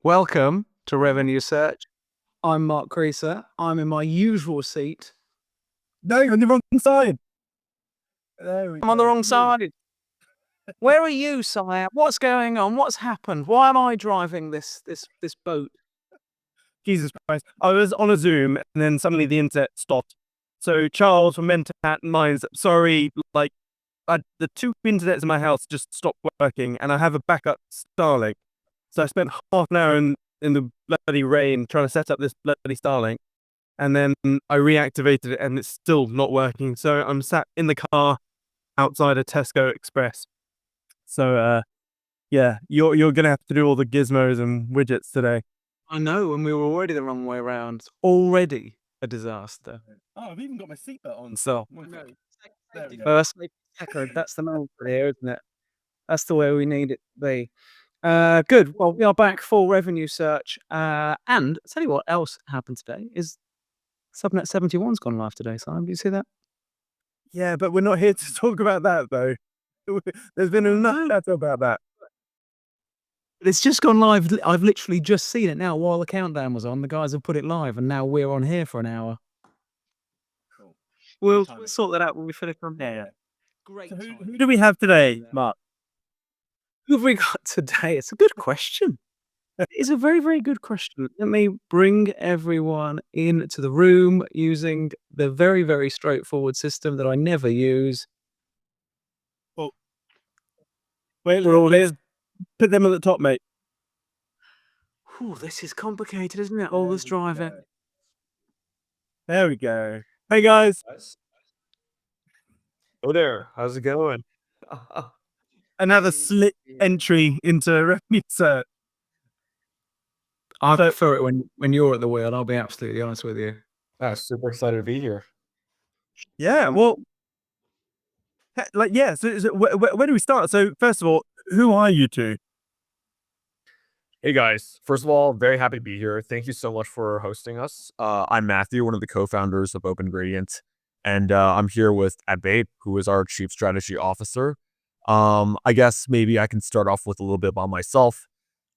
Welcome to Revenue Search. I'm Mark Creaser. I'm in my usual seat. No, you're on the wrong side. There we I'm on the go. wrong side. Where are you, Siam? What's going on? What's happened? Why am I driving this boat? Jesus Christ. I was on a Zoom and then suddenly the internet stopped. So Charles from Mentat and mine's sorry, the two internets in my house just stopped working and I have a backup Starlink. So I spent half an hour in the bloody rain trying to set up this bloody Starlink. And then I reactivated it and it's still not working. So I'm sat in the car outside a Tesco Express. So yeah, you're gonna have to do all the gizmos and widgets today. I know, and we were already the wrong way around. Already a disaster. Oh, I've even got my seatbelt on. So First, that's the main here, isn't it? That's the way we need it to be. Good. Well, we are back for Revenue Search. And I'll tell you what else happened today is Subnet 71's gone live today, Simon. Do you see that? yeah, but we're not here to talk about that though. There's been enough chatter about that. It's just gone live. I've literally just seen it now while the countdown was on. The guys have put it live, and now we're on here for an hour. Cool. We'll sort that out when we finish from here. Great. So who do we have today, Mark? Who have we got today? It's a good question. It's a very, very good question. Let me bring everyone into the room using the very, very straightforward system that I never use. Well, wait, let's put them at the top, mate. Ooh, this is complicated, isn't it? Oldest driver. There we go. Hey guys. Oh there, how's it going? Another slick entry into Revenue Search. I prefer it when you're at the wheel. I'll be absolutely honest with you. Super excited to be here. Yeah, well, so where do we start? So first of all, who are you two? Hey guys, first of all, very happy to be here. Thank you so much for hosting us. I'm Matthew, one of the co-founders of Open Gradient, and I'm here with Advait, who is our Chief Strategy Officer. I guess maybe I can start off with a little bit about myself.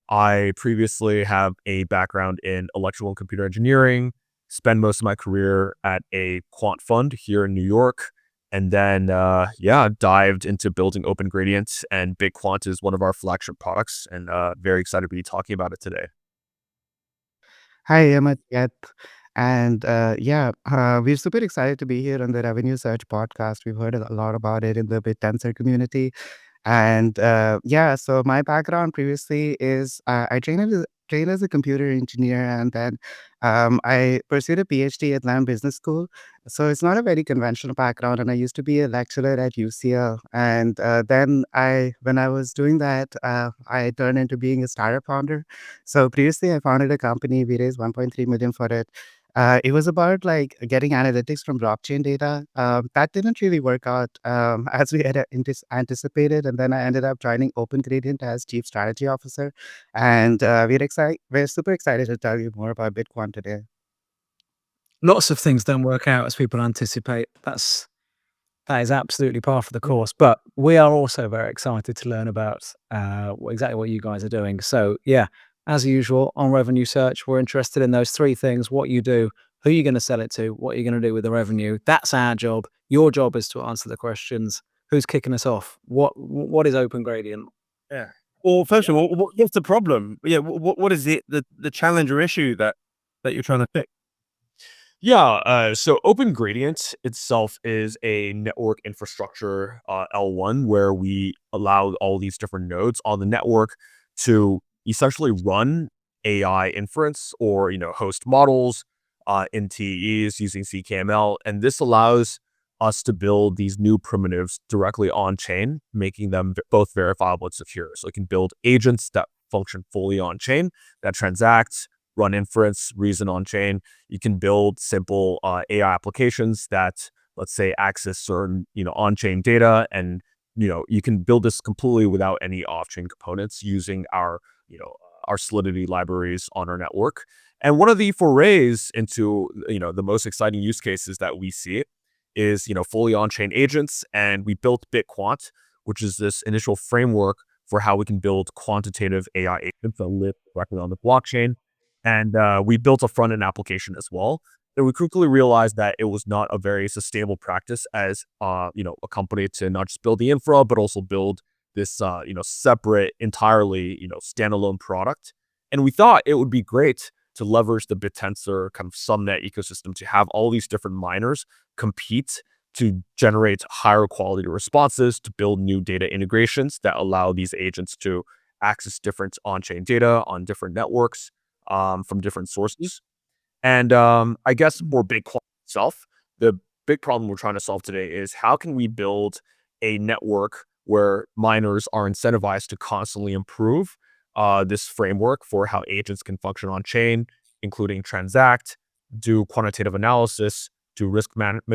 I previously have a background in electrical and computer engineering, spent most of my career at a quant fund here in New York, and then, dived into building Open Gradient, and BitQuant is one of our flagship products, and very excited to be talking about it today. Hi, I'm Atyat. And we're super excited to be here on the Revenue Search podcast. We've heard a lot about it in the Bittensor community. And so my background previously is I trained as a computer engineer, and then I pursued a PhD at Lamb Business School. So it's not a very conventional background, and I used to be a lecturer at UCL. And when I was doing that, I turned into being a startup founder. So previously, I founded a company. We raised 1.3 million for it. It was about like getting analytics from blockchain data. That didn't really work out as we had anticipated, and then I ended up joining Open Gradient as Chief Strategy Officer. And we're super excited to tell you more about BitQuant today. Lots of things don't work out as people anticipate. That is absolutely par for the course. But we are also very excited to learn about exactly what you guys are doing. So yeah, as usual on Revenue Search, we're interested in those three things: what you do, who you're going to sell it to, what you're going to do with the revenue. That's our job. Your job is to answer the questions. Who's kicking us off? What is Open Gradient? Yeah. Well, first of all, what's the problem? Yeah, what is it the challenge or issue that you're trying to fix? Yeah, so Open Gradient itself is a network infrastructure L1 where we allow all these different nodes on the network to essentially run AI inference or host models in TEs using zkML, and this allows us to build these new primitives directly on chain, making them both verifiable and secure. So it can build agents that function fully on chain, that transact, run inference, reason on chain. You can build simple AI applications that, let's say, access certain on-chain data, and you can build this completely without any off-chain components using our Solidity libraries on our network. And one of the forays into the most exciting use cases that we see is fully on-chain agents, and we built BitQuant, which is this initial framework for how we can build quantitative AI agents that live directly on the blockchain. And we built a front-end application as well. And we quickly realized that it was not a very sustainable practice as a company to not just build the infra, but also build this separate, entirely standalone product. And we thought it would be great to leverage the Bittensor kind of subnet ecosystem to have all these different miners compete to generate higher quality responses, to build new data integrations that allow these agents to access different on-chain data on different networks from different sources. And I guess for Bitcoin itself, the big problem we're trying to solve today is how can we build a network where miners are incentivized to constantly improve this framework for how agents can function on chain, including transact, do quantitative analysis, do risk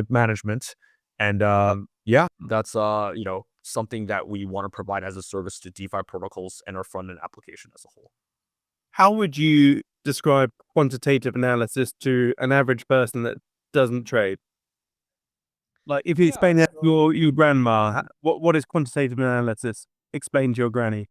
management. And yeah, that's something that we want to provide as a service to DeFi protocols and our front-end application as a whole. How would you describe quantitative analysis to an average person that doesn't trade? Like, if you explain that to your grandma, what is quantitative analysis? Explain to your granny.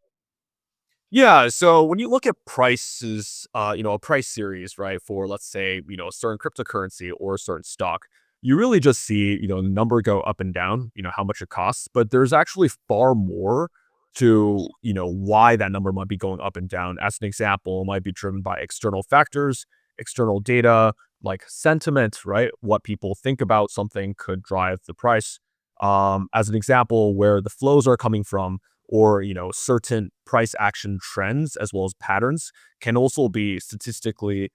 Yeah, so when you look at prices, a price series, right, for let's say, a certain cryptocurrency or a certain stock, you really just see, the number go up and down, how much it costs, but there's actually far more to, why that number might be going up and down. As an example, it might be driven by external factors, external data, like sentiment, right? What people think about something could drive the price. As an example, where the flows are coming from, or certain price action trends as well as patterns can also be statistically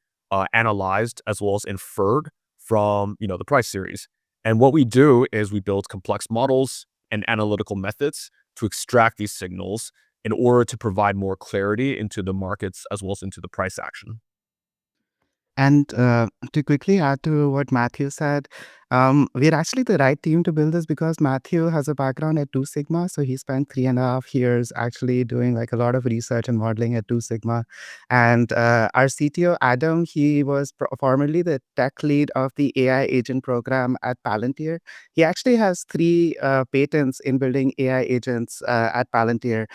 analyzed as well as inferred from the price series. And what we do is we build complex models and analytical methods to extract these signals in order to provide more clarity into the markets as well as into the price action. And to quickly add to what Matthew said, we're actually the right team to build this because Matthew has a background at 2 Sigma. So he spent 3.5 years actually doing like a lot of research and modeling at 2 Sigma. And our CTO, Adam, he was formerly the tech lead of the AI agent program at Palantir. He actually has 3 patents in building AI agents at Palantir.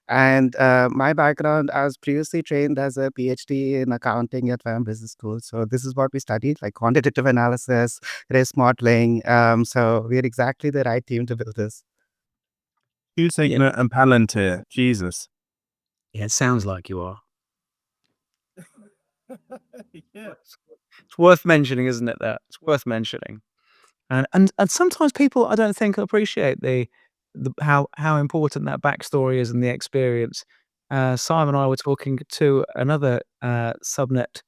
And my background, I was previously trained as a PhD in accounting at WAM Business School. So this is what we studied, like quantitative analysis, risk modeling. So we're exactly the right team to build this. You Sigma and Palantir. Jesus. Yeah, it sounds like you are. Yeah. It's worth mentioning, isn't it? That it's worth mentioning. And sometimes people, I don't think, appreciate the how important that backstory is and the experience. Simon and I were talking to another subnet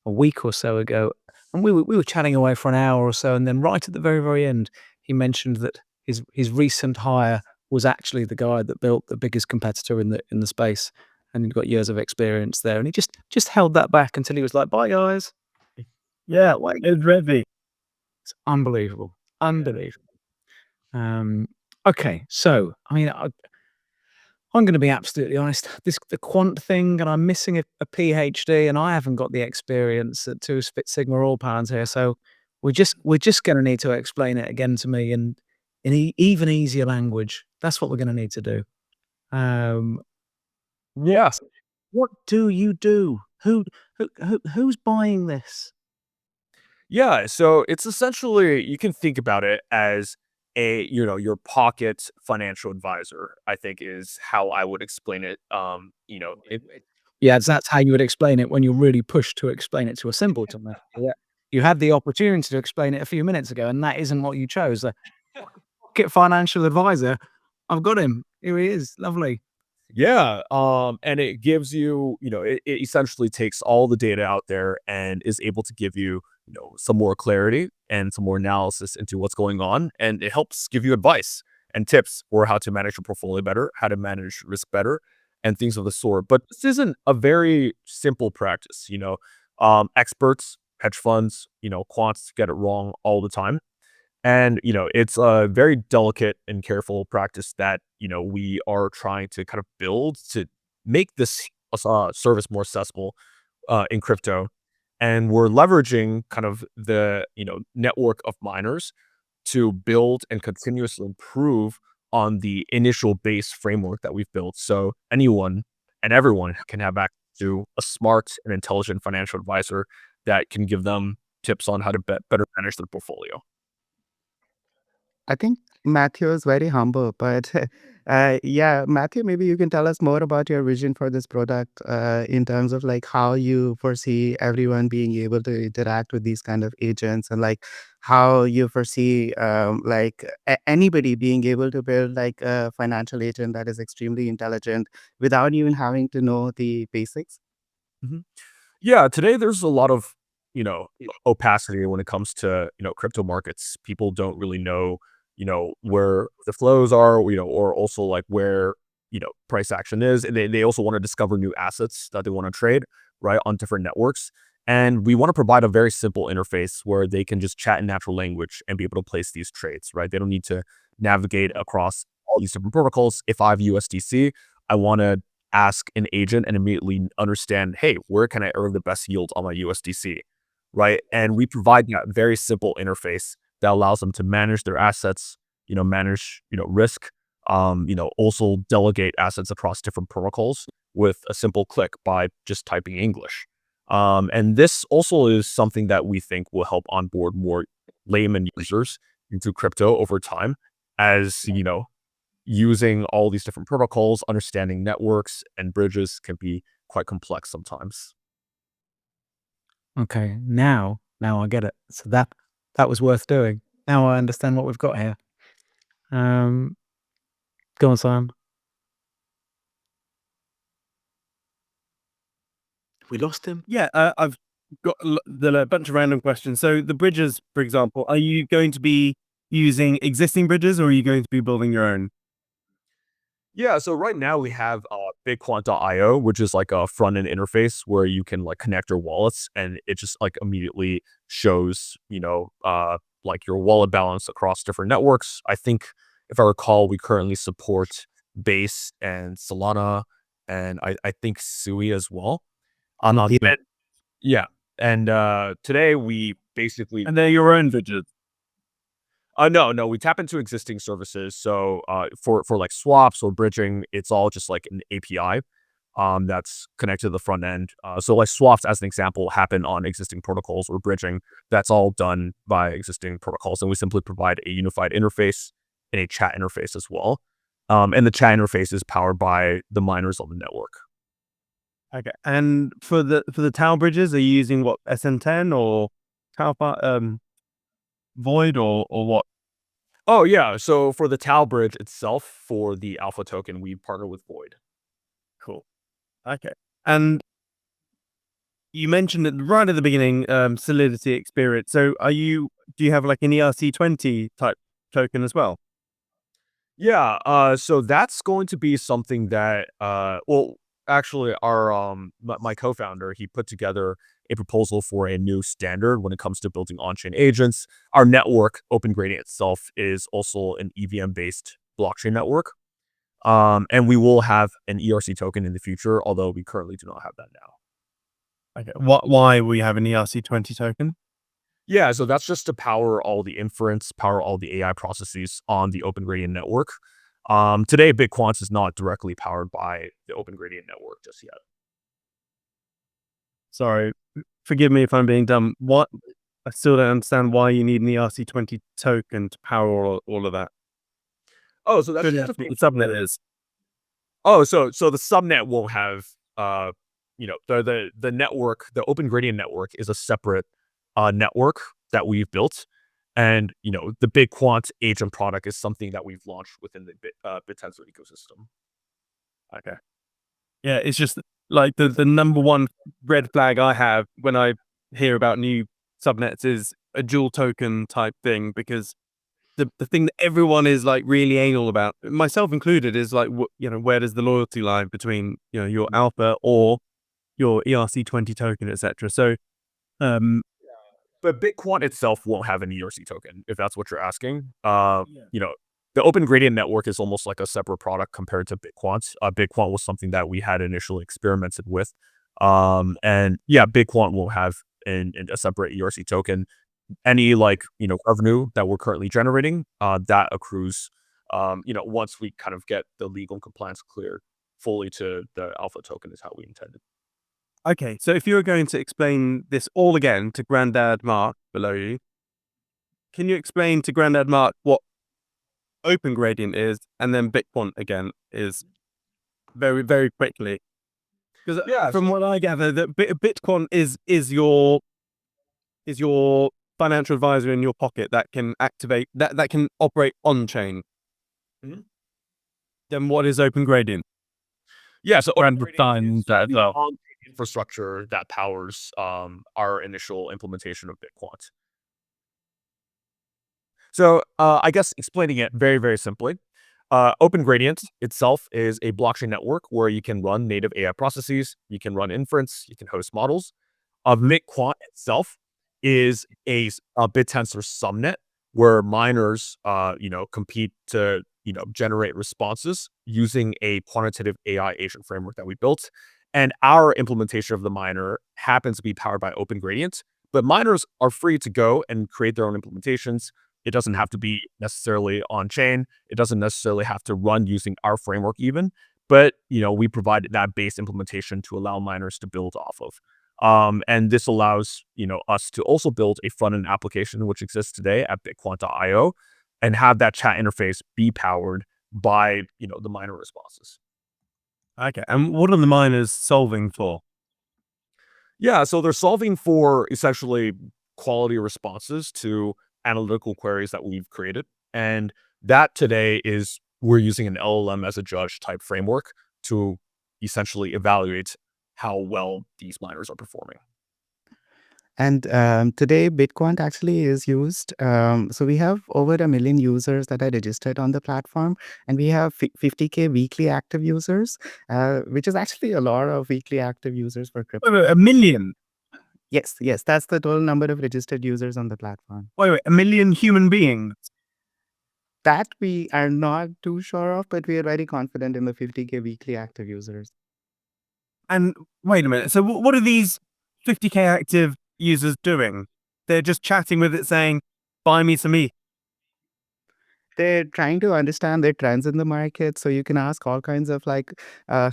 a week or so ago, and we were chatting away for an hour or so, and then right at the very end, he mentioned that his recent hire was actually the guy that built the biggest competitor in the space, and he'd got years of experience there, and he just held that back until he was like, "Bye, guys." Yeah, it's Revy. It's unbelievable, unbelievable. Okay, so I mean, I'm going to be absolutely honest. The quant thing, and I'm missing a PhD, and I haven't got the experience at 2 Sigma or Palantir. So we're just going to need to explain it again to me in even easier language. That's what we're going to need to do. Yes. What do you do? Who's buying this? Yeah, so it's essentially, you can think about it as your pocket financial advisor, I think is how I would explain it. Yeah, that's how you would explain it when you're really pushed to explain it to a simpleton. Yeah. You had the opportunity to explain it a few minutes ago, and that isn't what you chose. The pocket financial advisor, I've got him. Here he is. Lovely. Yeah, and it gives you, it essentially takes all the data out there and is able to give you, some more clarity and some more analysis into what's going on, and it helps give you advice and tips for how to manage your portfolio better, how to manage risk better, and things of the sort. But this isn't a very simple practice, experts, hedge funds, quants get it wrong all the time. And, it's a very delicate and careful practice that, we are trying to kind of build to make this service more accessible in crypto. And we're leveraging kind of the, network of miners to build and continuously improve on the initial base framework that we've built. So anyone and everyone can have access to a smart and intelligent financial advisor that can give them tips on how to better manage their portfolio. I think Matthew is very humble, but yeah, Matthew, maybe you can tell us more about your vision for this product in terms of like how you foresee everyone being able to interact with these kind of agents, and like how you foresee like anybody being able to build like a financial agent that is extremely intelligent without even having to know the basics. Mhm. Yeah, today there's a lot of, opacity when it comes to, crypto markets. People don't really know, where the flows are, or also like where, price action is. And they also want to discover new assets that they want to trade, right, on different networks. And we want to provide a very simple interface where they can just chat in natural language and be able to place these trades, right? They don't need to navigate across all these different protocols. If I have USDC, I want to ask an agent and immediately understand, hey, where can I earn the best yield on my USDC, right? And we provide that very simple interface that allows them to manage their assets, manage, risk, also delegate assets across different protocols with a simple click by just typing English. And this also is something that we think will help onboard more layman users into crypto over time, as using all these different protocols, understanding networks and bridges can be quite complex sometimes. Okay, now I get it. So that was worth doing. Now I understand what we've got here. Um, go on, Siam. We lost him. Yeah, I've got a bunch of random questions. So the bridges, for example, are you going to be using existing bridges, or are you going to be building your own? Yeah, so right now we have BitQuant.io, which is like a front end interface where you can like connect your wallets and it just like immediately shows, like your wallet balance across different networks. I think if I recall, we currently support Base and Solana and I think Sui as well. Yeah. And- yeah. And today we basically And they're your own bridges. no, we tap into existing services. So for like swaps or bridging, it's all just like an API that's connected to the front end. So like swaps, as an example, happen on existing protocols, or bridging, that's all done by existing protocols. And we simply provide a unified interface and a chat interface as well. And the chat interface is powered by the miners on the network. Okay. And for the Tau bridges, are you using what, SN10 or Tau Void or what? Oh yeah, so for the Tau bridge itself, for the alpha token, we partner with Void. Cool. Okay. And you mentioned it right at the beginning, Solidity experience. So do you have like an ERC20 type token as well? Yeah, so that's going to be something that, well, actually, my co-founder, he put together a proposal for a new standard when it comes to building on-chain agents. Our network, Open Gradient itself, is also an EVM-based blockchain network. And we will have an ERC token in the future, although we currently do not have that now. Okay. Why we have an ERC20 token? Yeah, so that's just to power all the inference, power all the AI processes on the Open Gradient network. Today, BitQuant is not directly powered by the Open Gradient network just yet. Sorry, forgive me if I'm being dumb. What? I still don't understand why you need an ERC20 token to power all of that. Oh, so that's Good, just that's what the subnet is. Oh, so the subnet won't have the network, the Open Gradient network is a separate network that we've built. And the BitQuant agent product is something that we've launched within the Bittensor ecosystem. Okay. Yeah, it's just like the number one red flag I have when I hear about new subnets is a dual token type thing, because the thing that everyone is like really anal about, myself included, is like, where does the loyalty lie between, your alpha or your ERC20 token, etc. So, But BitQuant itself won't have an ERC token, if that's what you're asking. Yeah. The Open Gradient network is almost like a separate product compared to BitQuant. BitQuant was something that we had initially experimented with. And yeah, BitQuant will have a separate ERC token. Any revenue that we're currently generating, that accrues once we kind of get the legal compliance cleared fully to the alpha token is how we intended. Okay, so if you were going to explain this all again to Grandad Mark below you, can you explain to Grandad Mark what Open Gradient is, and then BitQuant again is very, very quickly? Because from what I gather, that BitQuant is your financial advisor in your pocket that can activate that can operate on chain. Mhm. Then what is Open Gradient? Yeah, so Brand Open Stein Gradient is that the well. on-chain infrastructure that powers our initial implementation of BitQuant. So I guess explaining it very, very simply, Open Gradient itself is a blockchain network where you can run native AI processes, you can run inference, you can host models. BitQuant itself is a Bittensor subnet where miners, compete to, generate responses using a quantitative AI agent framework that we built. And our implementation of the miner happens to be powered by Open Gradient, but miners are free to go and create their own implementations. It doesn't have to be necessarily on chain. It doesn't necessarily have to run using our framework even, but, we provide that base implementation to allow miners to build off of. And this allows, us to also build a front-end application, which exists today at bitquant.io, and have that chat interface be powered by, the miner responses. Okay, and what are the miners solving for? Yeah, so they're solving for essentially quality responses to analytical queries that we've created. And that today is we're using an LLM as a judge type framework to essentially evaluate how well these miners are performing. And today, BitQuant actually is used. So we have over 1 million users that are registered on the platform, and we have 50K weekly active users, which is actually a lot of weekly active users for crypto. Wait, 1 million? Yes, yes, that's the total number of registered users on the platform. Wait, 1 million human beings? That we are not too sure of, but we are very confident in the 50K weekly active users. And wait a minute, so what are these 50K active users doing? They're just chatting with it saying, buy me some ETH. They're trying to understand the trends in the market. So you can ask all kinds of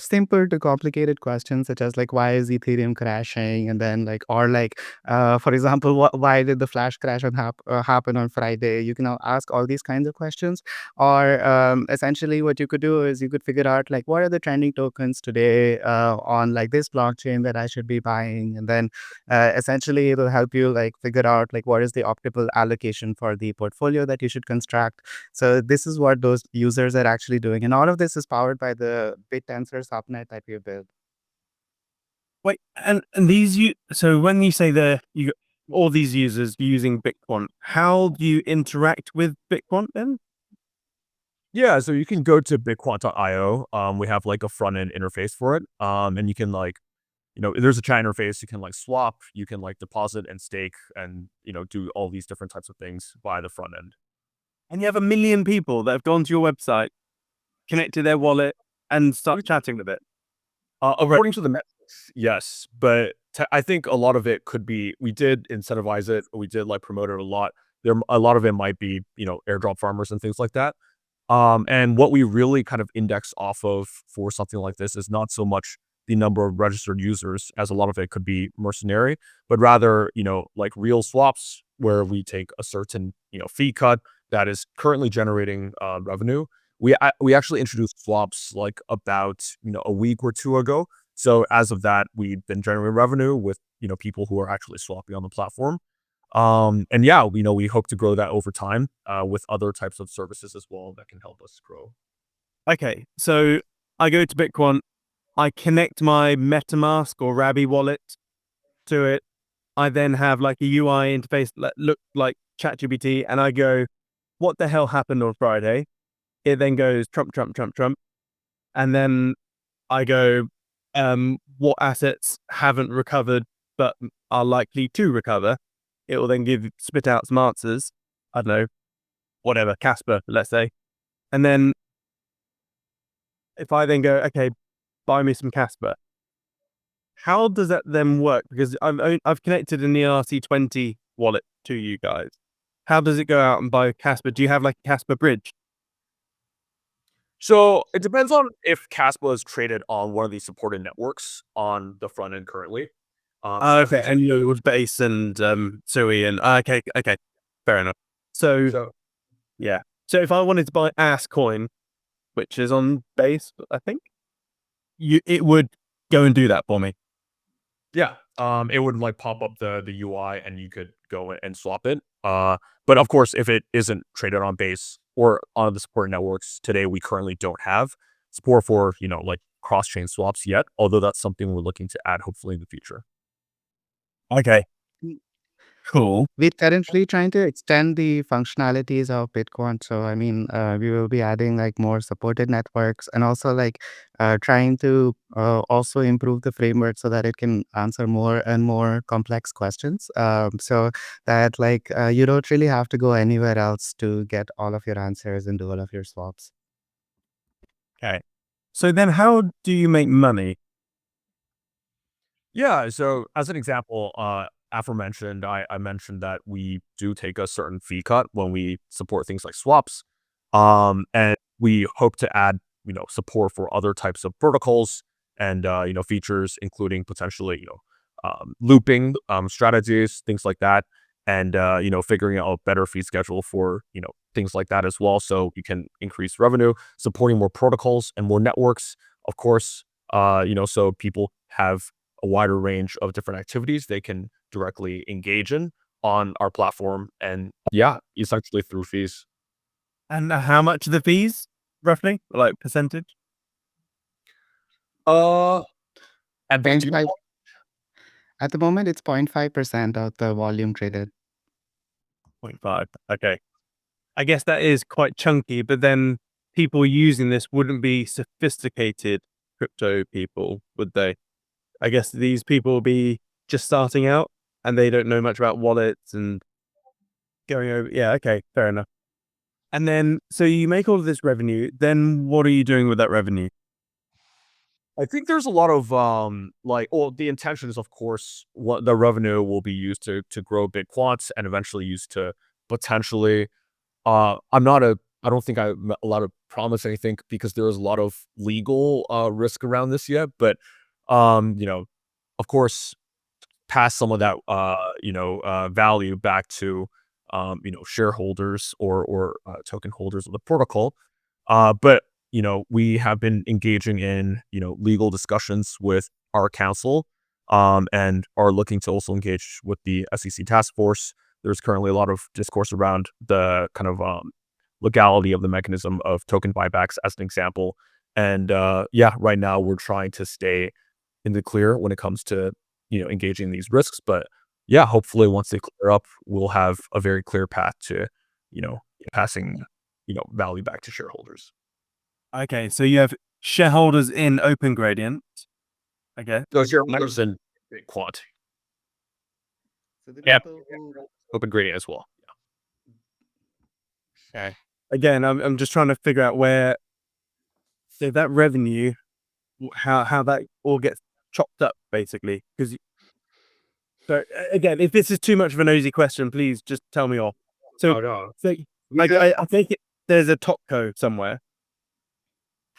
simple to complicated questions, such as like, why is Ethereum crashing? And then for example, why did the flash crash happen on Friday? You can now ask all these kinds of questions. Or essentially what you could do is you could figure out like, what are the trending tokens today on like this blockchain that I should be buying? And then essentially it'll help you like figure out like, what is the optimal allocation for the portfolio that you should construct. So this is what those users are actually doing. And all of this is powered by the Bittensor subnet that we built. Wait, and so when you say all these users using BitQuant, how do you interact with BitQuant then? Yeah, so you can go to bitquant.io. We have like a front end interface for it. And you can there's a chat interface. You can like swap, you can like deposit and stake and, do all these different types of things by the front end. And you have 1 million people that have gone to your website, connected their wallet, and start chatting with it. According to the metrics, yes, but I think a lot of it could be we did incentivize it, we did like promote it a lot. A lot of it might be airdrop farmers and things like that. And what we really kind of index off of for something like this is not so much the number of registered users, as a lot of it could be mercenary, but rather like real swaps where we take a certain fee cut that is currently generating revenue. We actually introduced swaps like about a week or two ago. So as of that, we've been generating revenue with people who are actually swapping on the platform. And yeah, we hope to grow that over time with other types of services as well that can help us grow. Okay, so I go to BitQuant, I connect my MetaMask or Rabby wallet to it. I then have like a UI interface that look like ChatGPT, and I go, what the hell happened on Friday? It then goes Trump, Trump, Trump, Trump. And then I go, what assets haven't recovered but are likely to recover? It will then spit out some answers. I don't know, whatever, Casper, let's say. And then if I then go, okay, buy me some Casper, how does that then work? Because I've connected an ERC20 wallet to you guys. How does it go out and buy Casper? Do you have like a Casper bridge? So it depends on if Caspa is traded on one of these supported networks on the front end currently. Okay, and you know it was base and Sui and okay, fair enough. So So yeah, so if I wanted to buy Ass Coin, which is on base, I think it would go and do that for me. yeah, it would like pop up the UI and you could go and swap it. But of course, if it isn't traded on base or on the supported networks today, we currently don't have support for like cross chain swaps yet. Although that's something we're looking to add hopefully in the future. Okay, Mm. cool. We're currently trying to extend the functionalities of BitQuant. So, I mean, we will be adding like more supported networks and also like trying to also improve the framework so that it can answer more and more complex questions. So that like you don't really have to go anywhere else to get all of your answers and do all of your swaps. Okay, so then how do you make money? Yeah. So as an example, aforementioned, I mentioned that we do take a certain fee cut when we support things like swaps. And we hope to add, support for other types of protocols and, features, including potentially, looping, strategies, things like that. And, figuring out a better fee schedule for, things like that as well. So you can increase revenue, supporting more protocols and more networks, of course, so people have a wider range of different activities they can directly engage in on our platform. And yeah, essentially through fees. And how much are the fees, roughly? Like percentage? Uh, and they do 0.5 At the moment, it's 0.5% of the volume traded. 0.5. Okay. I guess that is quite chunky, but then people using this wouldn't be sophisticated crypto people, would they? I guess these people will be just starting out and they don't know much about wallets and going over. Yeah, okay, fair enough. And then, so you make all of this revenue, then what are you doing with that revenue? I think there's a lot of well, the intention is of course what the revenue will be used to grow BitQuant and eventually used to potentially I don't think I'm allowed to promise anything because there is a lot of legal risk around this yet, but of course pass some of that value back to shareholders or token holders of the protocol. But we have been engaging in legal discussions with our council, and are looking to also engage with the SEC task force. There's currently a lot of discourse around the kind of legality of the mechanism of token buybacks as an example. And yeah, right now we're trying to stay in the clear when it comes to engaging these risks. But yeah, hopefully once they clear up, we'll have a very clear path to you know passing value back to shareholders. Okay, so you have shareholders in Open Gradient. Okay. So shareholders in BitQuant, So the yeah, people who Open Gradient as well. Okay. Again, I'm just trying to figure out where, so that revenue, how that all gets chopped up, basically. Because so again, if this is too much of a nosy question, please just tell me off. So, Oh no. so like I think there's a top co somewhere,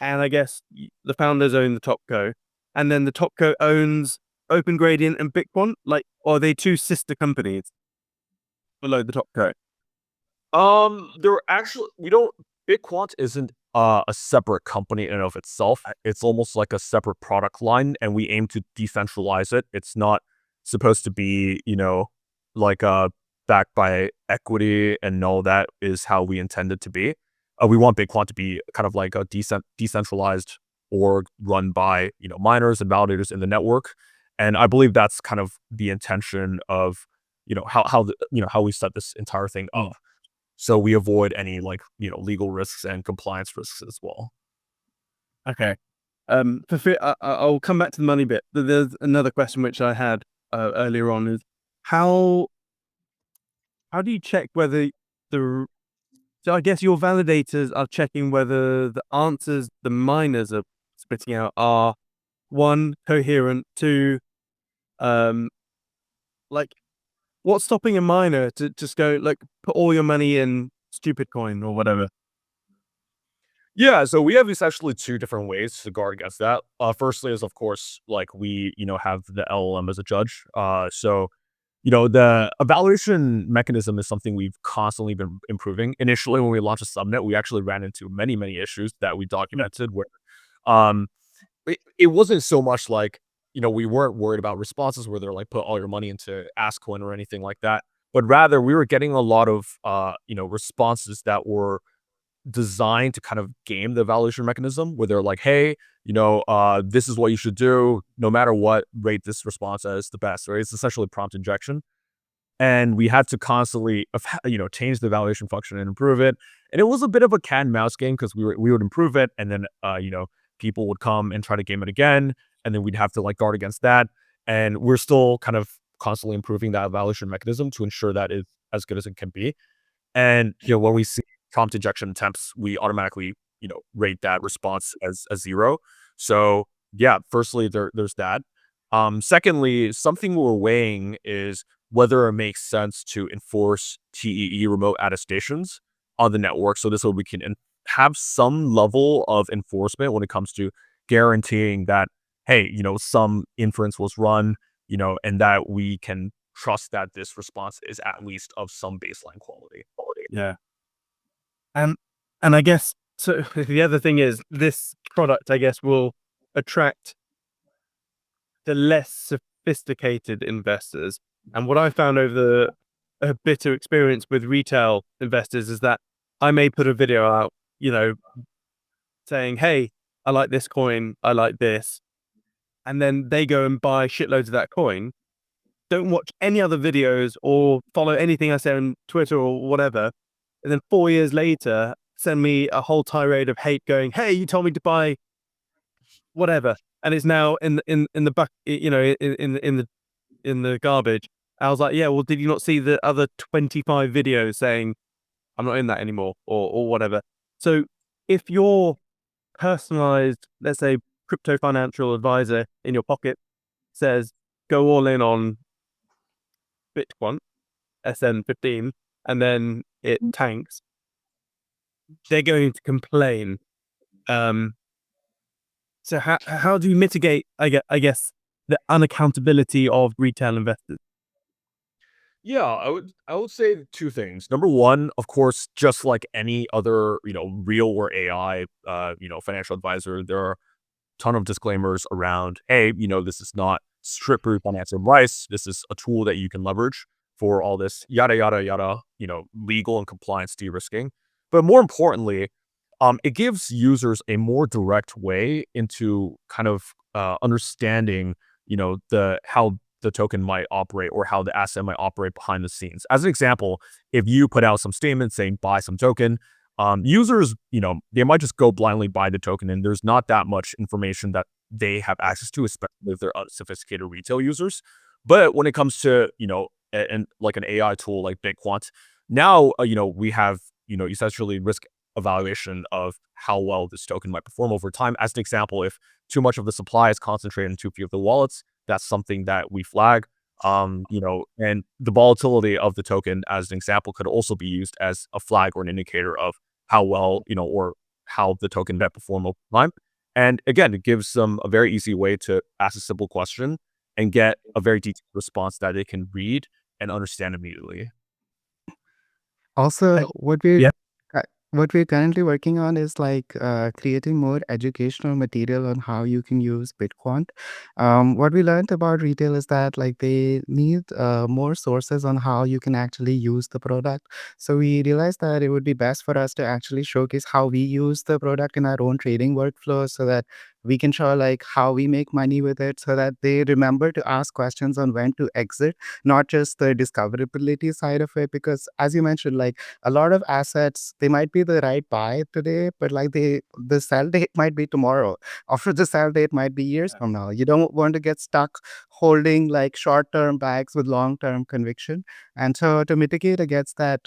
and I guess the founders own the top co, and then the top co owns Open Gradient and BitQuant. Like, or are they two sister companies below the top co? There actually we don't BitQuant isn't a separate company in and of itself. It's almost like a separate product line, and we aim to decentralize it. It's not supposed to be, like backed by equity, and no, that is how we intend it to be. We want BitQuant to be kind of like a decentralized org run by miners and validators in the network, and I believe that's kind of the intention of how we set this entire thing up. So we avoid any like, legal risks and compliance risks as well. Okay. I'll come back to the money bit. There's another question which I had earlier on is how do you check whether the so I guess your validators are checking whether the answers the miners are spitting out are one, coherent, two, um like what's stopping a miner to just go like put all your money in stupid coin or whatever? Yeah, so we have essentially two different ways to guard against that. Firstly is of course like we, have the LLM as a judge. The evaluation mechanism is something we've constantly been improving. Initially, when we launched a subnet, we actually ran into many, many issues that we documented where um it wasn't so much like, we weren't worried about responses where they're like put all your money into AskCoin or anything like that. But rather we were getting a lot of responses that were designed to kind of game the evaluation mechanism where they're like, hey, this is what you should do. No matter what, rate this response as the best, right? It's essentially prompt injection. And we had to constantly, change the evaluation function and improve it. And it was a bit of a cat and mouse game because we would improve it, and then people would come and try to game it again, and then we'd have to like guard against that. And we're still kind of constantly improving that evaluation mechanism to ensure that it's as good as it can be. And when we see prompt injection attempts, we automatically rate that response as a zero. So yeah, firstly there's that. Secondly, something we're weighing is whether it makes sense to enforce TEE remote attestations on the network. So this way we can have some level of enforcement when it comes to guaranteeing that, hey, some inference was run, and that we can trust that this response is at least of some baseline quality. Yeah. And I guess so. The other thing is this product, I guess, will attract the less sophisticated investors. And what I found over a bitter experience with retail investors is that I may put a video out, saying, hey, I like this coin, I like this. And then they go and buy shitloads of that coin, don't watch any other videos or follow anything I say on Twitter or whatever. And then 4 years later, send me a whole tirade of hate going, hey, you told me to buy whatever. And it's now in the back, in the garbage. I was like, yeah, well, did you not see the other 25 videos saying I'm not in that anymore or whatever? So if your personalized, let's say, crypto financial advisor in your pocket says, go all in on BitQuant, SN15, and then it tanks, they're going to complain. So how do you mitigate, I guess, the unaccountability of retail investors? Yeah, I would say two things. Number one, of course, just like any other, real or AI, financial advisor, there are a ton of disclaimers around, hey, this is not strictly financial advice. This is a tool that you can leverage for all this yada yada yada, legal and compliance de-risking. But more importantly, it gives users a more direct way into kind of understanding, the how the token might operate or how the asset might operate behind the scenes. As an example, if you put out some statement saying buy some token, users, they might just go blindly buy the token, and there's not that much information that they have access to, especially if they're unsophisticated retail users. But when it comes to, and like an AI tool like BitQuant, now, we have, essentially risk evaluation of how well this token might perform over time. As an example, if too much of the supply is concentrated in too few of the wallets, that's something that we flag. And the volatility of the token, as an example, could also be used as a flag or an indicator of how well, or how the token might perform over time. And again, it gives them a very easy way to ask a simple question and get a very detailed response that they can read and understand immediately. Also, Yeah. what we're currently working on is like creating more educational material on how you can use BitQuant. What we learned about retail is that like they need more sources on how you can actually use the product. So we realized that it would be best for us to actually showcase how we use the product in our own trading workflow so that we can show like how we make money with it so that they remember to ask questions on when to exit, not just the discoverability side of it. Because as you mentioned, like a lot of assets, they might be the right buy today, but like the sell date might be tomorrow. After the sell date might be years from now. You don't want to get stuck holding like short-term bags with long-term conviction. And so to mitigate against that,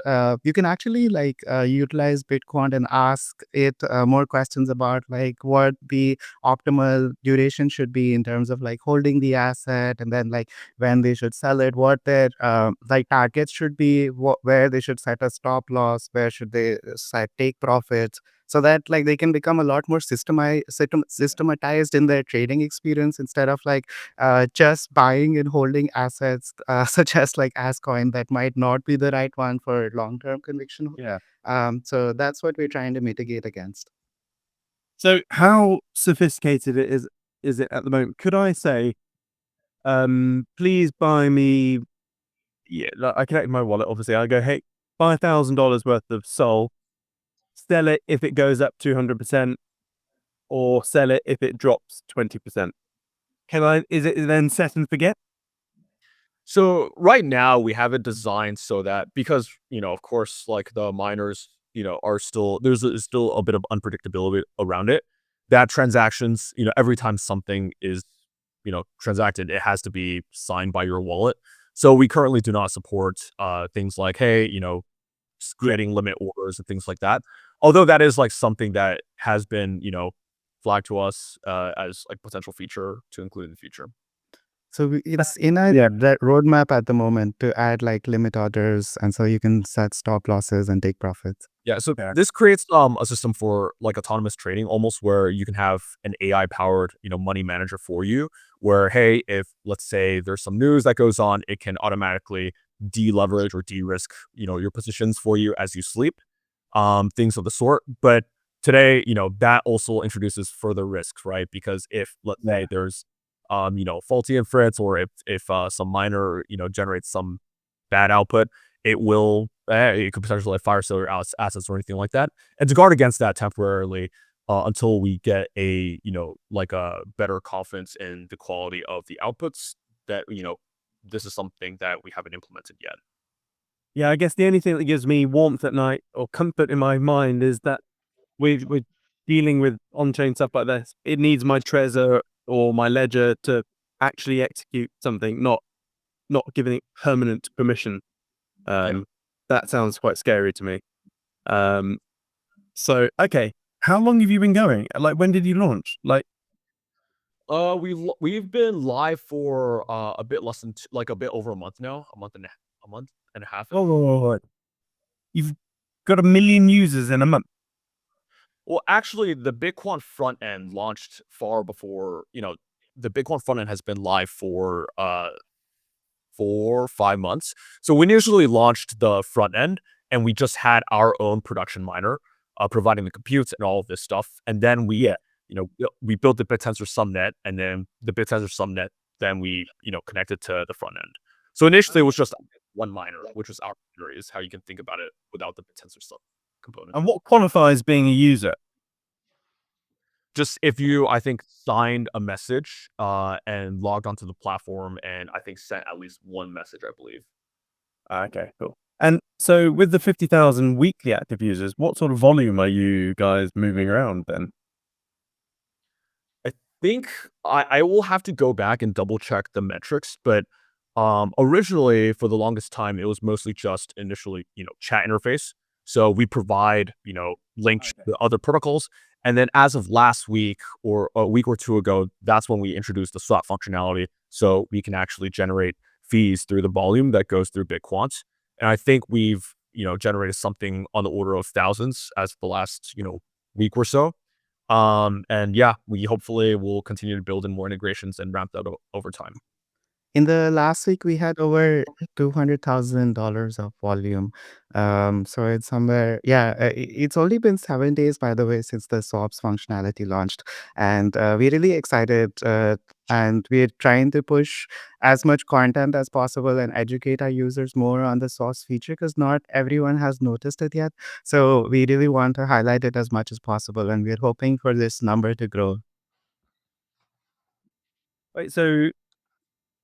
you can actually like utilize BitQuant and ask it more questions about like what the optimal duration should be in terms of like holding the asset, and then like when they should sell it, what their like targets should be, where they should set a stop loss, where should they set take profits. so that like they can become a lot more systematized in their trading experience instead of like just buying and holding assets such as like Ascoin that might not be the right one for long-term conviction. Yeah. So that's what we're trying to mitigate against. So how sophisticated is it at the moment? Could I say, please buy me, yeah, like I connect my wallet, obviously. I go, hey, buy $1,000 worth of Sol, sell it if it goes up 200%, or sell it if it drops 20%. Is it then set and forget? So right now we have it designed so that because, of course, like the miners, are still there's still a bit of unpredictability around it. That transactions, every time something is, transacted, it has to be signed by your wallet. So we currently do not support things like, hey, creating limit orders and things like that. Although that is like something that has been, flagged to us as like potential feature to include in the future. So it's in our that roadmap at the moment to add like limit orders, and so you can set stop losses and take profits. Yeah, so Yeah. this creates a system for like autonomous trading, almost where you can have an AI powered, money manager for you. Where hey, if let's say there's some news that goes on, it can automatically deleverage or de-risk, your positions for you as you sleep, things of the sort. But today, that also introduces further risks, right? Because if let's say there's faulty inference, or if some miner, generates some bad output, it could potentially like fire sale your assets or anything like that. And to guard against that temporarily, until we get a, like a better confidence in the quality of the outputs, that, this is something that we haven't implemented yet. Yeah, I guess the only thing that gives me warmth at night or comfort in my mind is that we're dealing with on-chain stuff like this. It needs my Trezor or my Ledger to actually execute something, not giving it permanent permission. That sounds quite scary to me. So okay, how long have you been going? Like, when did you launch? Like, We've been live for a bit less than like a bit over a month now, a month and a half. oh, you've got 1 million users in a month. Well, actually, the BitQuant front end launched far before, the BitQuant front end has been live for 4 or 5 months. So we initially launched the front end, and we just had our own production miner, providing the compute and all of this stuff. And then we built the Bittensor Subnet, and then the Bittensor Subnet, then we, connected to the front end. So initially it was just one miner, which was our miner, is how you can think about it without the Bittensor sub component. And what qualifies being a user? Just if you, I think, signed a message and logged onto the platform, and I think sent at least one message, I believe. Okay, cool. And so with the 50,000 weekly active users, what sort of volume are you guys moving around then? I think I will have to go back and double check the metrics, but originally for the longest time it was mostly just initially, chat interface. So we provide, links to other protocols. And then as of last week or a week or two ago, that's when we introduced the swap functionality. So we can actually generate fees through the volume that goes through BitQuant. And I think we've, generated something on the order of thousands as the last, week or so. And yeah, we hopefully will continue to build in more integrations and ramp that over time. In the last week, we had over $200,000 of volume. So it's somewhere, yeah, it's only been 7 days, by the way, since the swaps functionality launched. And we're really excited. And we're trying to push as much content as possible and educate our users more on the swaps feature because not everyone has noticed it yet. So we really want to highlight it as much as possible. And we're hoping for this number to grow. Wait, so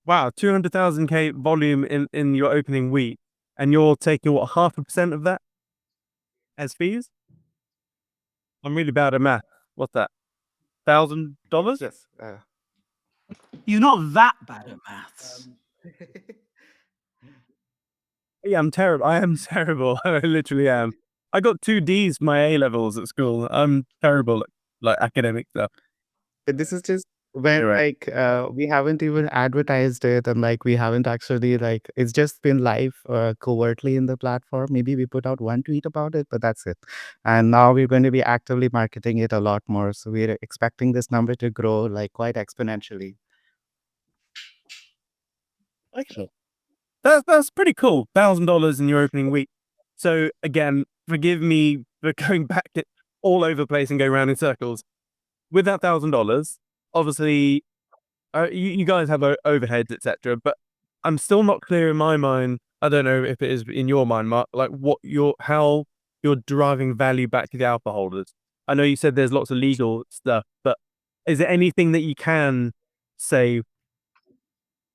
wow, 200,000K volume in your opening week, and you're taking what, 0.5% of that as fees? I'm really bad at math. What's that? $1,000? Yes. You're not that bad at maths. Yeah, I'm terrible. I am terrible. I literally am. I got 2 Ds my A levels at school. I'm terrible at like academic stuff. But this is just when Right. we haven't even advertised it, and we haven't actually it's just been live covertly in the platform. Maybe we put out one tweet about it, but that's it. And now we're going to be actively marketing it a lot more. So we're expecting this number to grow quite exponentially. Okay. That's pretty cool. $1,000 in your opening week. So again, forgive me for going back all over the place and go around in circles. With that $1,000, obviously, you guys have overheads, etc. But I'm still not clear in my mind. I don't know if it is in your mind, Mark. Like how you're deriving value back to the alpha holders. I know you said there's lots of legal stuff, but is there anything that you can say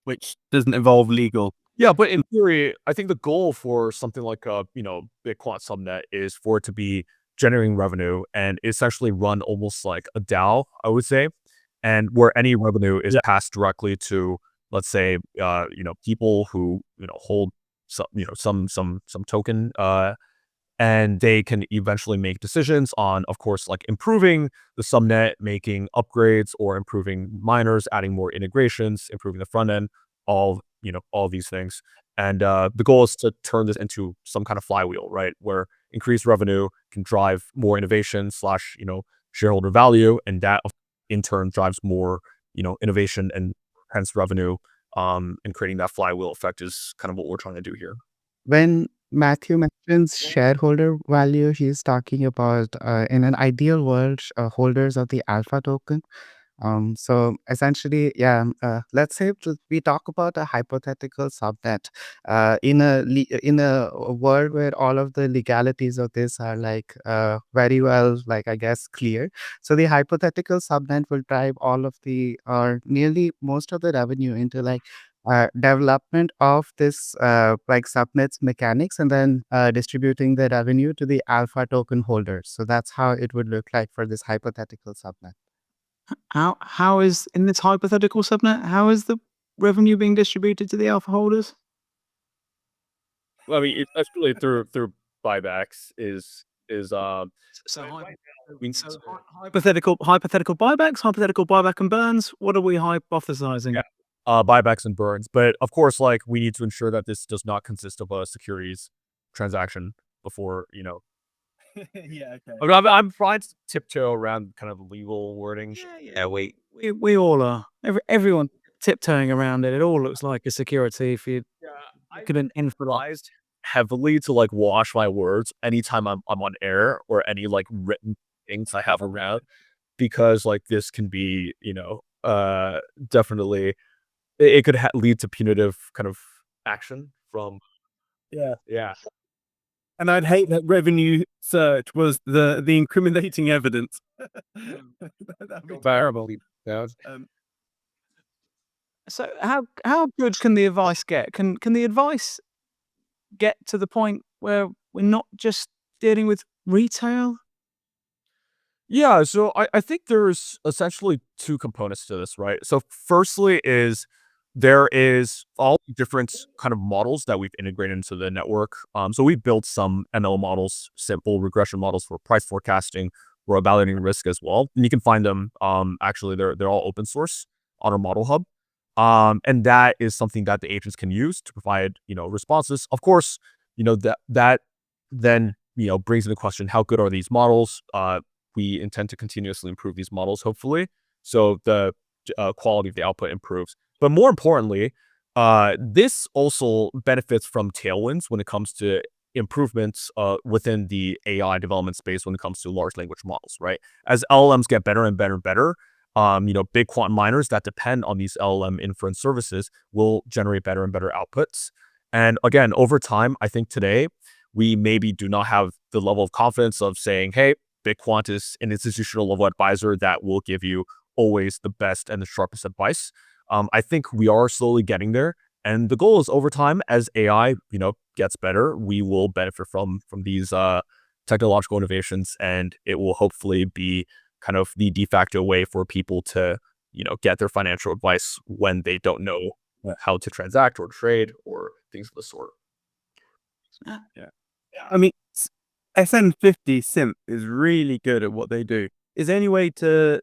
which doesn't involve legal? Yeah, but in theory, I think the goal for something like BitQuant Subnet is for it to be generating revenue and essentially run almost like a DAO, I would say, and where any revenue is Yeah. passed directly to, let's say, people who hold some token, and they can eventually make decisions on, of course, like improving the subnet, making upgrades, or improving miners, adding more integrations, improving the front end, all these things. And the goal is to turn this into some kind of flywheel, right? Where increased revenue can drive more innovation slash, shareholder value. And that in turn drives more, innovation and hence revenue. And creating that flywheel effect is kind of what we're trying to do here. When Matthew mentions shareholder value, he's talking about in an ideal world, holders of the alpha token. So essentially, yeah, let's say we talk about a hypothetical subnet in a world where all of the legalities of this are very well, I guess, clear. So the hypothetical subnet will drive all of the or nearly most of the revenue into development of this subnets mechanics, and then distributing the revenue to the alpha token holders. So that's how it would look like for this hypothetical subnet. How is in this hypothetical subnet? How is the revenue being distributed to the alpha holders? Well, I mean, that's really through buybacks So, we hypothetical buybacks, hypothetical buyback and burns. What are we hypothesizing? Yeah. Buybacks and burns. But of course, we need to ensure that this does not consist of a securities transaction before, Yeah. Okay. I mean, I'm trying to tiptoe around kind of legal wording. Yeah. We all are. Everyone tiptoeing around it. It all looks like a security. If you could an influence. Heavily to wash my words anytime I'm on air or any written things I have around, because this can be, definitely it could lead to punitive kind of action from. Yeah. Yeah. And I'd hate that revenue search was the incriminating evidence. That'd be Terrible. Yeah. So how good can the advice get? Can the advice get to the point where we're not just dealing with retail? Yeah, so I think there's essentially two components to this, right? So firstly is there is all different kind of models that we've integrated into the network. So we've built some ML models, simple regression models for price forecasting. We're evaluating risk as well. And you can find them, actually they're all open source on our model hub. And that is something that the agents can use to provide, responses. Of course, that then, brings into question, how good are these models? We intend to continuously improve these models, hopefully, so the quality of the output improves. But more importantly, this also benefits from tailwinds when it comes to improvements within the AI development space when it comes to large language models, right? As LLMs get better and better and better, big quantum miners that depend on these LLM inference services will generate better and better outputs. And again, over time, I think today we maybe do not have the level of confidence of saying, hey, BitQuant is an institutional level advisor that will give you always the best and the sharpest advice. I think we are slowly getting there. And the goal is over time, as AI, gets better, we will benefit from these technological innovations, and it will hopefully be kind of the de facto way for people to, get their financial advice when they don't know how to transact or trade or things of the sort. Yeah. I mean, SN15 Simp is really good at what they do. Is there any way to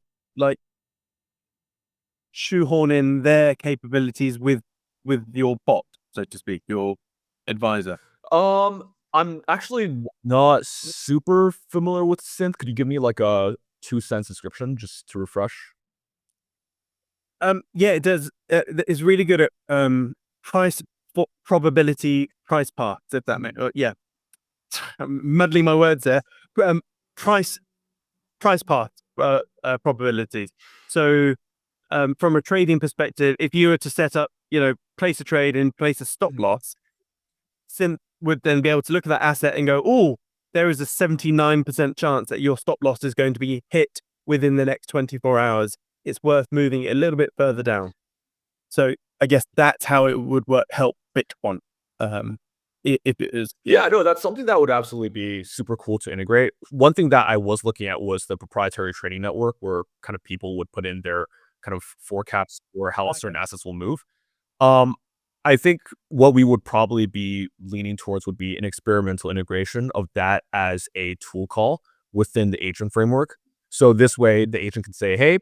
shoehorn in their capabilities with your bot, so to speak, your advisor? I'm actually not super familiar with synth. Could you give me like a 2 cent description just to refresh? Yeah, it does. It's really good at price probability price paths. If that makes yeah, I'm muddling my words there. Price path probabilities. So from a trading perspective, if you were to set up, place a trade and place a stop loss, Synth would then be able to look at that asset and go, oh, there is a 79% chance that your stop loss is going to be hit within the next 24 hours. It's worth moving it a little bit further down. So I guess that's how it would help BitQuant. If it is. Yeah, no, that's something that would absolutely be super cool to integrate. One thing that I was looking at was the proprietary trading network where kind of people would put in their kind of forecasts for how certain assets will move. Um, I think what we would probably be leaning towards would be an experimental integration of that as a tool call within the agent framework. So this way the agent can say, hey,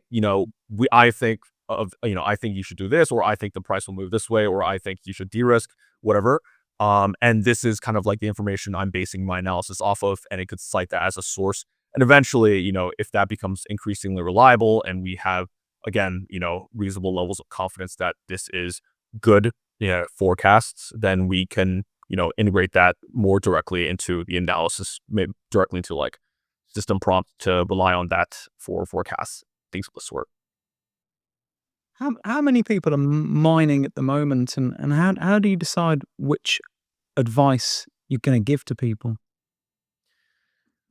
I think I think you should do this, or I think the price will move this way, or I think you should de-risk, whatever. And this is kind of like the information I'm basing my analysis off of, and it could cite that as a source. And eventually, if that becomes increasingly reliable and we have, again, reasonable levels of confidence that this is good forecasts, then we can, integrate that more directly into the analysis, maybe directly into like system prompt to rely on that for forecasts, things of the sort. How many people are mining at the moment, and how do you decide which advice you're going to give to people?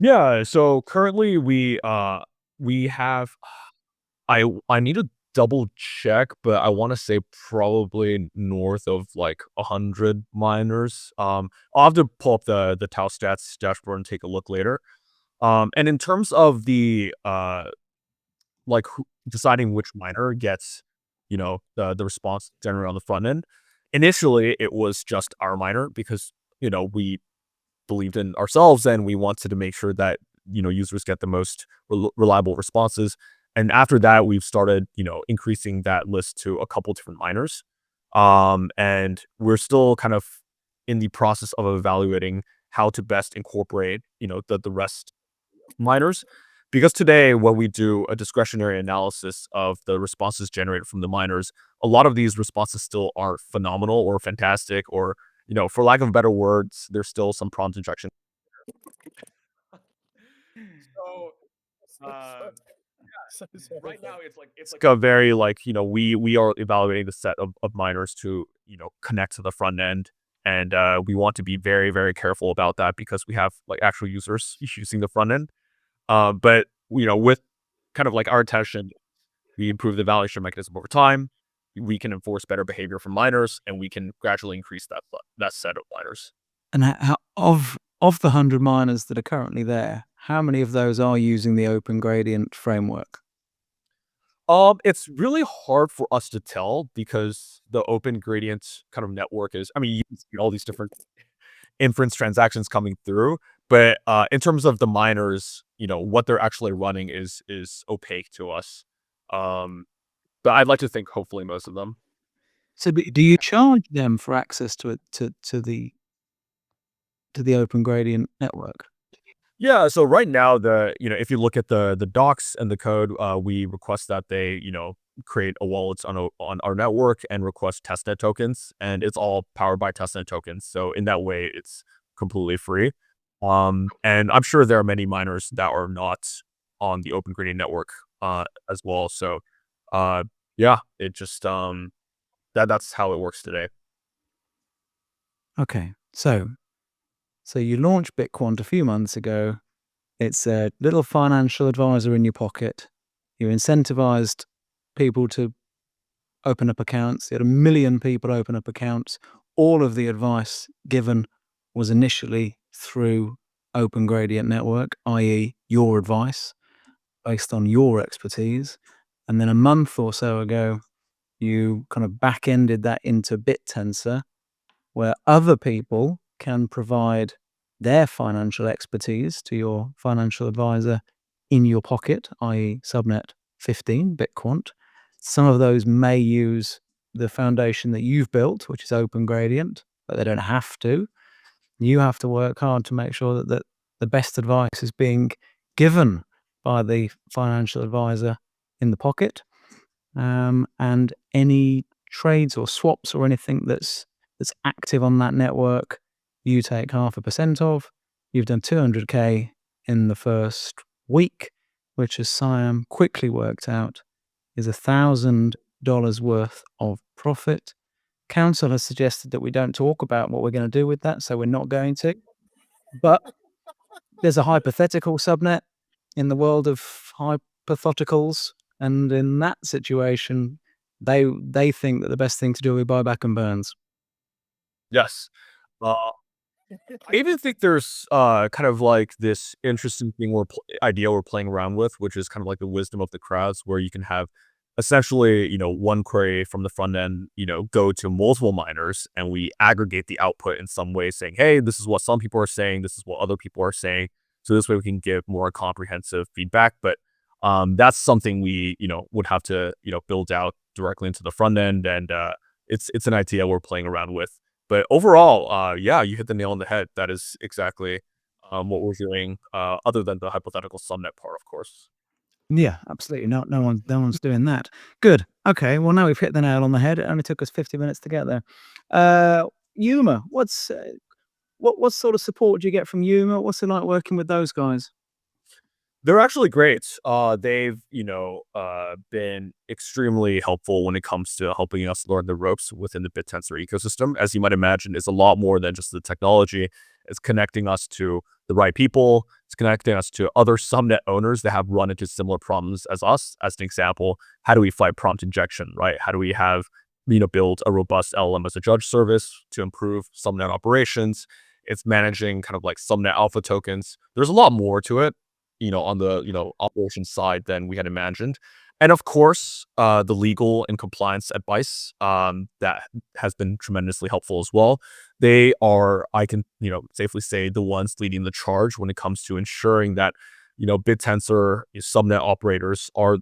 Yeah, so currently we have I need to double check, but I want to say probably north of like 100 miners. I'll have to pull up the Tau stats dashboard and take a look later. And in terms of the like deciding which miner gets, the response generated on the front end. Initially, it was just our miner because we believed in ourselves and we wanted to make sure that users get the most reliable responses. And after that, we've started increasing that list to a couple different miners. And we're still kind of in the process of evaluating how to best incorporate the rest miners. Because today, when we do a discretionary analysis of the responses generated from the miners, a lot of these responses still aren't phenomenal or fantastic, or for lack of better words, there's still some prompt injection. So, So sorry. right now it's like a very we are evaluating the set of miners to connect to the front end, and we want to be very, very careful about that because we have like actual users using the front end. But with kind of like our attention, we improve the validation mechanism over time. We can enforce better behavior from miners, and we can gradually increase that set of miners. And of the 100 miners that are currently there, how many of those are using the Open Gradient framework? It's really hard for us to tell because the Open Gradient kind of network is, I mean, you can see all these different inference transactions coming through, but in terms of the miners, what they're actually running is opaque to us. But I'd like to think hopefully most of them. So do you charge them for access to the Open Gradient network? Yeah, so right now if you look at the docs and the code, we request that they, create a wallet on our network and request testnet tokens, and it's all powered by testnet tokens. So in that way, it's completely free. And I'm sure there are many miners that are not on the Open Gradient network as well. So yeah, it just that's how it works today. Okay, so you launched BitQuant a few months ago. It's a little financial advisor in your pocket. You incentivized people to open up accounts. You had 1 million people open up accounts. All of the advice given was initially through Open Gradient Network, i.e. your advice based on your expertise. And then a month or so ago, you kind of back-ended that into Bittensor, where other people can provide their financial expertise to your financial advisor in your pocket, i.e. Subnet 15 BitQuant. Some of those may use the foundation that you've built, which is Open Gradient, but they don't have to. You have to work hard to make sure that the best advice is being given by the financial advisor in the pocket. And any trades or swaps or anything that's active on that network, you take 0.5% of. You've done 200K in the first week, which as Siam quickly worked out is $1,000 worth of profit. Council has suggested that we don't talk about what we're going to do with that, so we're not going to. But there's a hypothetical subnet in the world of hypotheticals, and in that situation, they think that the best thing to do is buyback and burns. Yes. I even think there's kind of like this interesting thing idea we're playing around with, which is kind of like the wisdom of the crowds, where you can have essentially, one query from the front end, go to multiple miners, and we aggregate the output in some way, saying, hey, this is what some people are saying, this is what other people are saying. So this way we can give more comprehensive feedback. But that's something we, would have to, build out directly into the front end. And it's an idea we're playing around with. But overall, yeah, you hit the nail on the head. That is exactly what we're doing, other than the hypothetical subnet part, of course. Yeah, absolutely. No one's doing that. Good. Okay. Well, now we've hit the nail on the head. It only took us 50 minutes to get there. Yuma, what sort of support do you get from Yuma? What's it like working with those guys? They're actually great. They've, been extremely helpful when it comes to helping us learn the ropes within the Bittensor ecosystem. As you might imagine, it's a lot more than just the technology. It's connecting us to the right people. It's connecting us to other subnet owners that have run into similar problems as us. As an example, how do we fight prompt injection, right? How do we have, build a robust LLM as a judge service to improve subnet operations? It's managing kind of like subnet alpha tokens. There's a lot more to it, on the, operations side than we had imagined. And of course, the legal and compliance advice, that has been tremendously helpful as well. They are, I can, safely say, the ones leading the charge when it comes to ensuring that, Bittensor subnet operators are,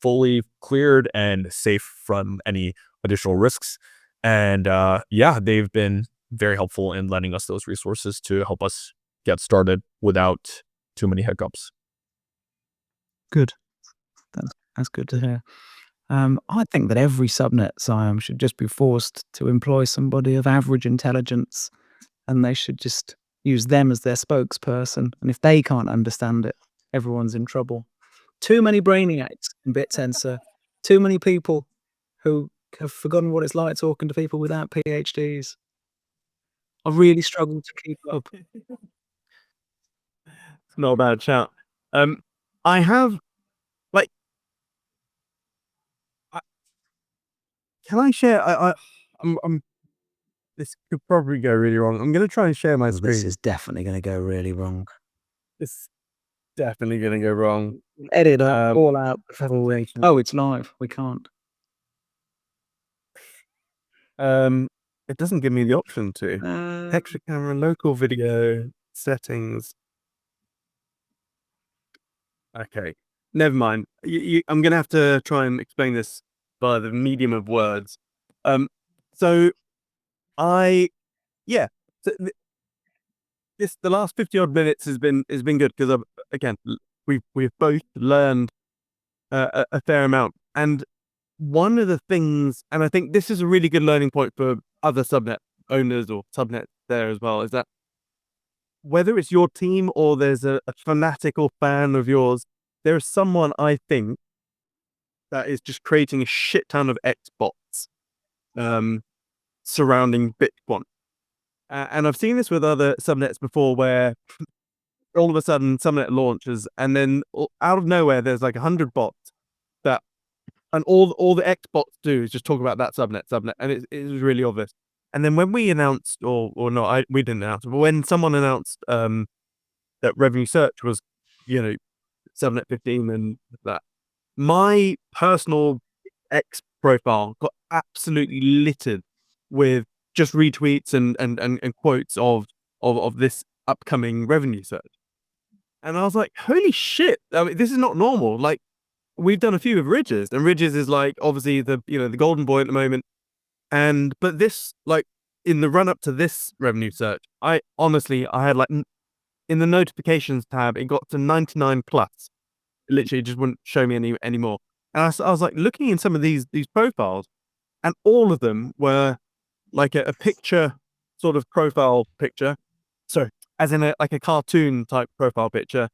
fully cleared and safe from any additional risks. And yeah, they've been very helpful in lending us those resources to help us get started without too many hiccups. Good. That's good to hear. I think that every subnet, Siam, should just be forced to employ somebody of average intelligence, and they should just use them as their spokesperson. And if they can't understand it, everyone's in trouble. Too many brainiacs in Bittensor. Too many people who have forgotten what it's like talking to people without PhDs. I really struggle to keep up. It's not a bad shout. I have, like, can I share? I'm. This could probably go really wrong. I'm gonna try and share my screen. This is definitely going to go really wrong. It's definitely gonna go wrong. Edit all out before we. Oh, it's live. We can't. It doesn't give me the option to. Extra camera, local video settings. Okay, never mind. I'm gonna have to try and explain this by the medium of words. So yeah. So the last 50 odd minutes has been good because again we've both learned a fair amount, and one of the things, and I think this is a really good learning point for other subnet owners or subnets there as well, is that whether it's your team or there's a fanatical fan of yours, there is someone, I think, that is just creating a shit ton of X-bots surrounding BitQuant. And I've seen this with other subnets before, where all of a sudden subnet launches, and then out of nowhere there's like 100 bots that, and all the X-bots do is just talk about that subnet, and it was really obvious. And then when we announced, or no, we didn't announce it, but when someone announced that Revenue Search was, subnet 15 and that, my personal X profile got absolutely littered with just retweets and quotes of this upcoming Revenue Search. And I was like, holy shit, I mean, this is not normal. Like, we've done a few with Ridges, and Ridges is like obviously the the golden boy at the moment. But this, like, in the run up to this revenue search, I had like in the notifications tab, it got to 99 plus. It literally just wouldn't show me anymore. And I was like looking in some of these profiles, and all of them were like a picture, sort of profile picture. So as in like a cartoon type profile picture.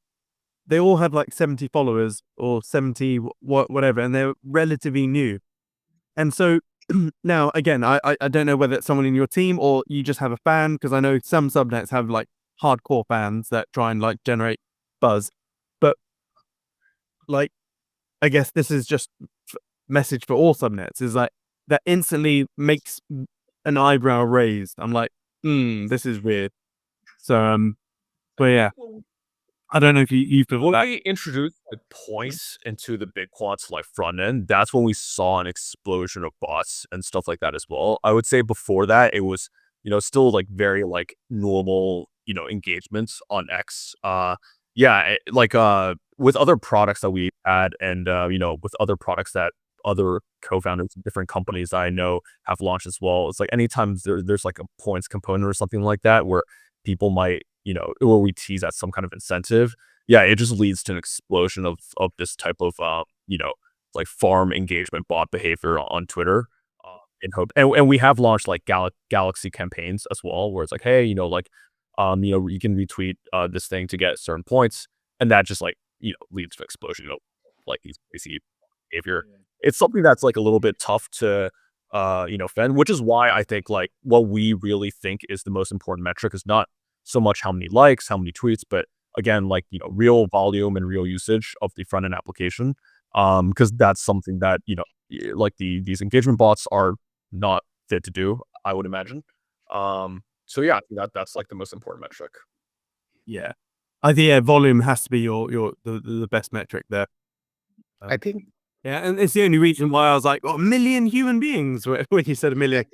They all had like 70 followers or 70 whatever, and they're relatively new. And so now again, I don't know whether it's someone in your team or you just have a fan, because I know some subnets have like hardcore fans that try and like generate buzz. But like, I guess this is just message for all subnets, is like that instantly makes an eyebrow raised. I'm like, this is weird. So but yeah, I don't know if you feel When that. we introduced like points into the BitQuant like front end, that's when we saw an explosion of bots and stuff like that as well. I would say before that, it was still like very like normal engagements on X. With other products that we had, and with other products that other co-founders of different companies I know have launched as well. It's like anytime there's like a points component or something like that where people might or we tease at some kind of incentive, yeah, it just leads to an explosion of this type of like farm engagement bot behavior on Twitter. In hope, and we have launched like Galaxy campaigns as well, where it's like, hey, you can retweet this thing to get certain points, and that just like leads to explosion of like these crazy behavior. It's something that's like a little bit tough to fend, which is why I think like what we really think is the most important metric is not so much how many likes, how many tweets, but again, like, real volume and real usage of the front end application. Because that's something that, like these engagement bots are not fit to do, I would imagine. So yeah, I think that's like the most important metric. Yeah, I think volume has to be the best metric there. I think Yeah, and it's the only reason why I was like, a million human beings when you said a million.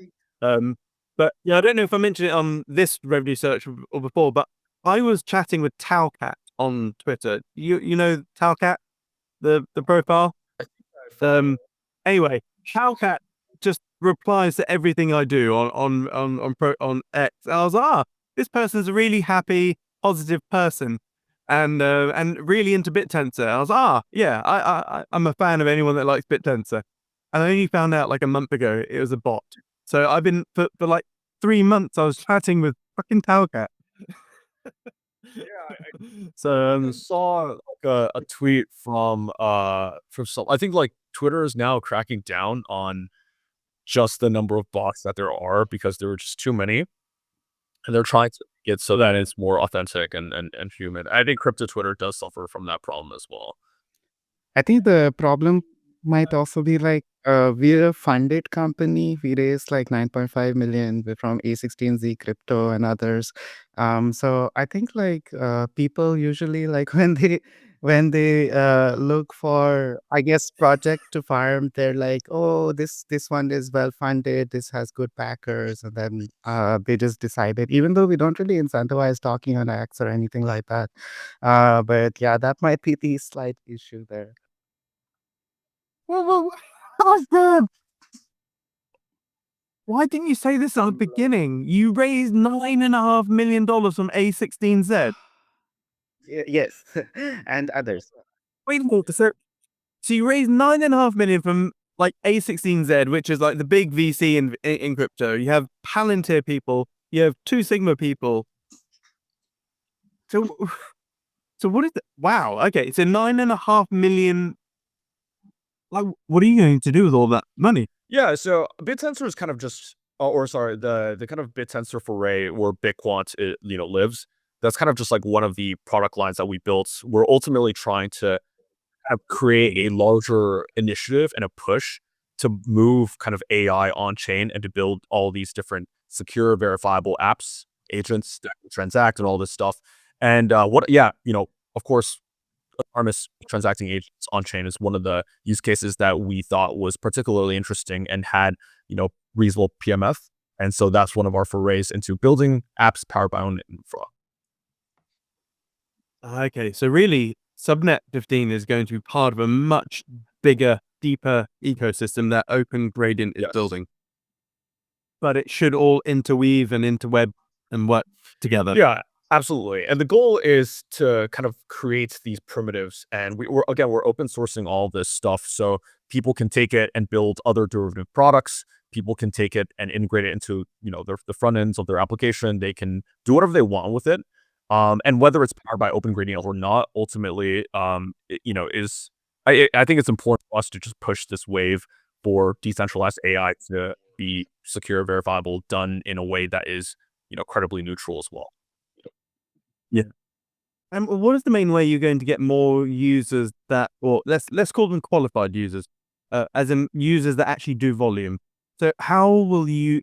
But yeah, I don't know if I mentioned it on this revenue search or before, but I was chatting with Talcat on Twitter. You know Talcat, the profile. Anyway, Talcat just replies to everything I do on X. And I was like, this person's a really happy, positive person, and really into Bittensor. I was like, yeah, I'm a fan of anyone that likes Bittensor. And I only found out like a month ago it was a bot. So I've been for like 3 months I was chatting with fucking Talcat. So I saw like a tweet from some. I think like Twitter is now cracking down on just the number of bots that there are because there were just too many, and they're trying to get so that it's more authentic and human. I think crypto Twitter does suffer from that problem as well. I think the problem might also be like we're a funded company. We raised like 9.5 million from A16Z Crypto and others. So I think like people usually like when they look for, I guess, project to farm, they're like, oh, this one is well funded, this has good backers, and then they just decided, even though we don't really incentivize talking on X or anything like that. But yeah, that might be the slight issue there. Well, Osborne, why didn't you say this at the beginning? You raised $9.5 million from A16Z. Yes, and others. Wait a minute, so you raised $9.5 million from like A16Z, which is like the big VC in crypto. You have Palantir people, you have Two Sigma people. So what is it? Wow. Okay, so $9.5 million. Like, what are you going to do with all that money? Yeah, so Bittensor is kind of just, or sorry, the kind of Bittensor foray where BitQuant lives. That's kind of just like one of the product lines that we built. We're ultimately trying to create a larger initiative and a push to move kind of AI on chain and to build all these different secure, verifiable apps, agents that can transact and all this stuff. And of course, autonomous transacting agents on chain is one of the use cases that we thought was particularly interesting and had, reasonable PMF. And so that's one of our forays into building apps powered by own infra. Okay, so really, Subnet 15 is going to be part of a much bigger, deeper ecosystem that Open Gradient is building. But it should all interweave and interweb and work together. Yeah, absolutely. And the goal is to kind of create these primitives, and we're open sourcing all this stuff, so people can take it and build other derivative products. People can take it and integrate it into the front ends of their application. They can do whatever they want with it, and whether it's powered by Open Gradient or not, ultimately, is I think it's important for us to just push this wave for decentralized AI to be secure, verifiable, done in a way that is credibly neutral as well. And what is the main way you're going to get more users that, or let's call them qualified users, as in users that actually do volume? So how will you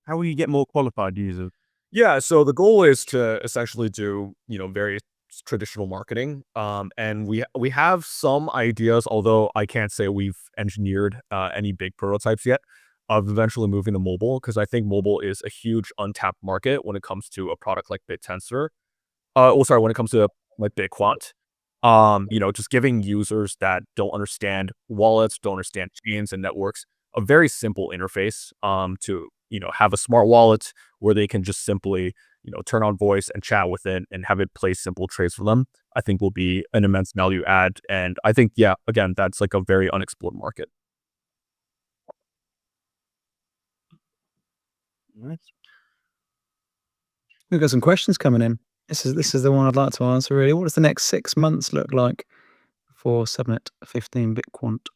get more qualified users? Yeah, so the goal is to essentially do, very traditional marketing. And we have some ideas, although I can't say we've engineered any big prototypes yet, of eventually moving to mobile, because I think mobile is a huge untapped market when it comes to a product like Bittensor. When it comes to like BitQuant. Just giving users that don't understand wallets, don't understand chains and networks, a very simple interface to have a smart wallet where they can just simply turn on voice and chat with it and have it play simple trades for them. I think will be an immense value add, and I think again, that's like a very unexplored market. Nice. We've got some questions coming in. This is the one I'd like to answer, really. What does the next 6 months look like for Subnet 15 BitQuant?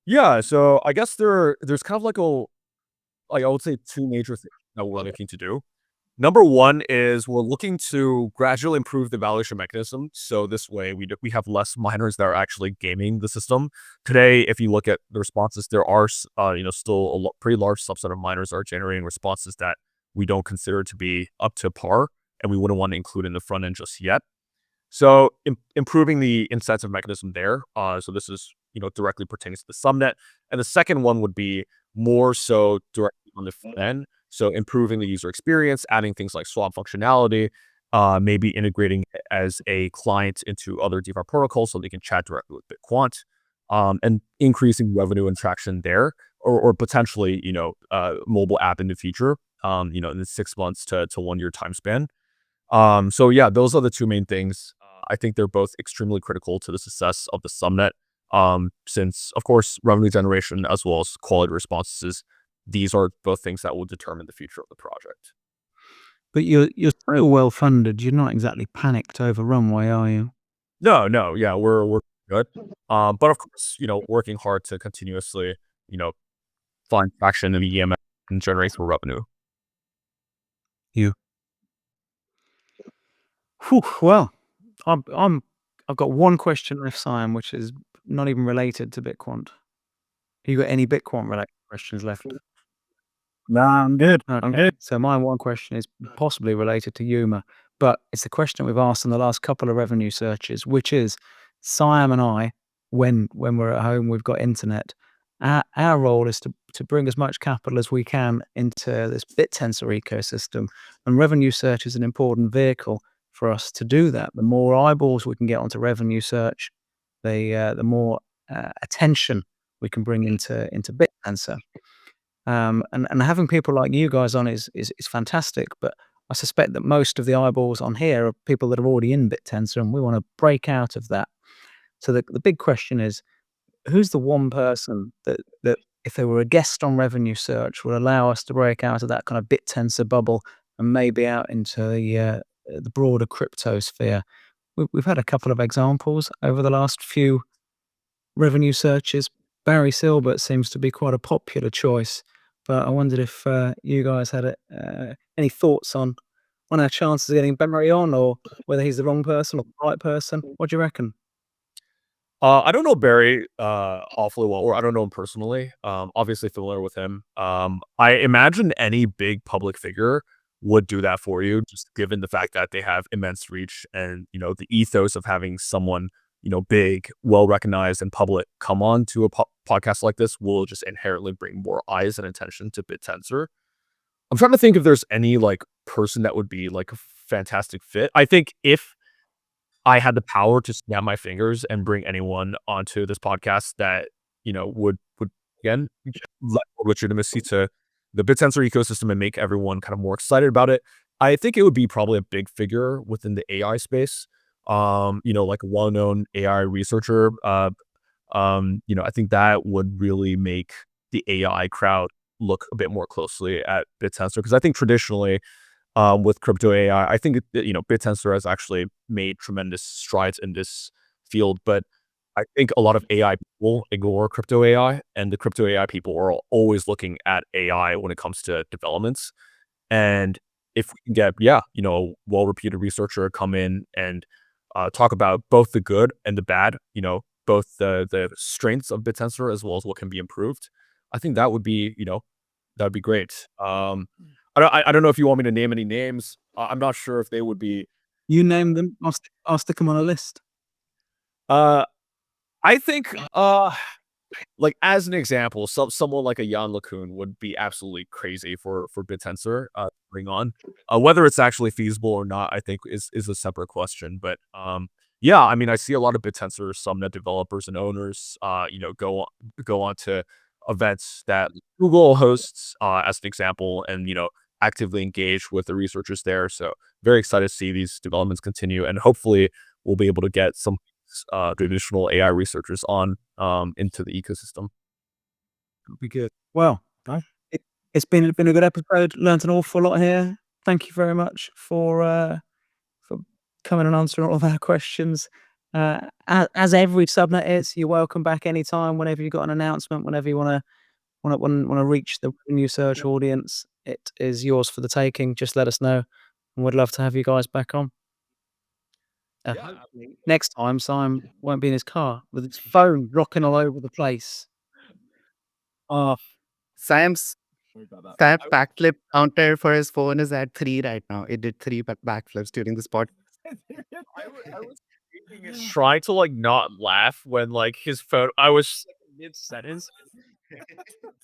Yeah, so I guess there's kind of like I would say two major things that we're looking to do. Number one is we're looking to gradually improve the evaluation mechanism. So this way we have less miners that are actually gaming the system. Today, if you look at the responses, there are still a pretty large subset of miners are generating responses that we don't consider to be up to par, and we wouldn't want to include in the front end just yet. So improving the incentive mechanism there. So this is directly pertaining to the subnet. And the second one would be more so directly on the front end. So improving the user experience, adding things like swap functionality, maybe integrating as a client into other DeFi protocols so they can chat directly with BitQuant, and increasing revenue and traction there, or potentially mobile app in the future, in the 6 months to 1 year time span. So yeah, those are the two main things. I think they're both extremely critical to the success of the subnet. Since of course revenue generation as well as quality responses, these are both things that will determine the future of the project. But you're so well funded. You're not exactly panicked over runway, are you? No, yeah, we're good. But of course, working hard to continuously, find traction in the EMS and generate more revenue. Whew, well, I've got one question left, Siam, which is not even related to BitQuant. Have you got any BitQuant related questions left? Nah, I'm good. Okay. So my one question is possibly related to Yuma, but it's the question we've asked in the last couple of revenue searches, which is Siam and I, when we're at home, we've got internet. Our role is to bring as much capital as we can into this Bittensor ecosystem, and revenue search is an important vehicle for us to do that. The more eyeballs we can get onto revenue search, the more attention we can bring into Bittensor. And having people like you guys on is fantastic, but I suspect that most of the eyeballs on here are people that are already in Bittensor, and we want to break out of that. So the big question is, who's the one person that if they were a guest on revenue search would allow us to break out of that kind of Bittensor bubble and maybe out into the broader crypto sphere? We've had a couple of examples over the last few revenue searches. Barry Silbert seems to be quite a popular choice, but I wondered if you guys had any thoughts on our chances of getting Barry on, or whether he's the wrong person or the right person. What do you reckon? I don't know Barry awfully well, or I don't know him personally. Obviously familiar with him. I imagine any big public figure would do that for you, just given the fact that they have immense reach and the ethos of having someone big, well recognized, and public come on to a podcast like this will just inherently bring more eyes and attention to Bittensor. I'm trying to think if there's any like person that would be like a fantastic fit. I think if I had the power to snap my fingers and bring anyone onto this podcast that, would again let more legitimacy to the Bittensor ecosystem and make everyone kind of more excited about it. I think it would be probably a big figure within the AI space. Like a well-known AI researcher. I think that would really make the AI crowd look a bit more closely at Bittensor, because I think traditionally, with crypto AI, I think Bittensor has actually made tremendous strides in this field, but I think a lot of AI people ignore crypto AI, and the crypto AI people are always looking at AI when it comes to developments. And if we can get, a well-reputed researcher come in and talk about both the good and the bad, both the strengths of Bittensor as well as what can be improved, I think that would be great. I don't know if you want me to name any names. I'm not sure if they would be. You name them. I'll stick them on a list. Uh, I think, like as an example, someone like a Jan LeCun would be absolutely crazy for Bittensor to bring on. Whether it's actually feasible or not, I think is a separate question. But yeah, I mean, I see a lot of Bittensor subnet developers and owners, go on to events that Google hosts, as an example, and actively engage with the researchers there. So very excited to see these developments continue, and hopefully we'll be able to get some traditional AI researchers on into the ecosystem. It'll be good. Well, it's been a good episode. Learned an awful lot here. Thank you very much for coming and answering all of our questions. As every subnet is, you're welcome back anytime. Whenever you've got an announcement, whenever you want to reach the revenue search audience, it is yours for the taking. Just let us know, and we'd love to have you guys back on. Hopefully next time Siam won't be in his car with his phone rocking all over the place. Sam's backflip counter for his phone is at 3 right now. It did 3 backflips during the spot. I was trying to not laugh when his phone. I was mid sentence,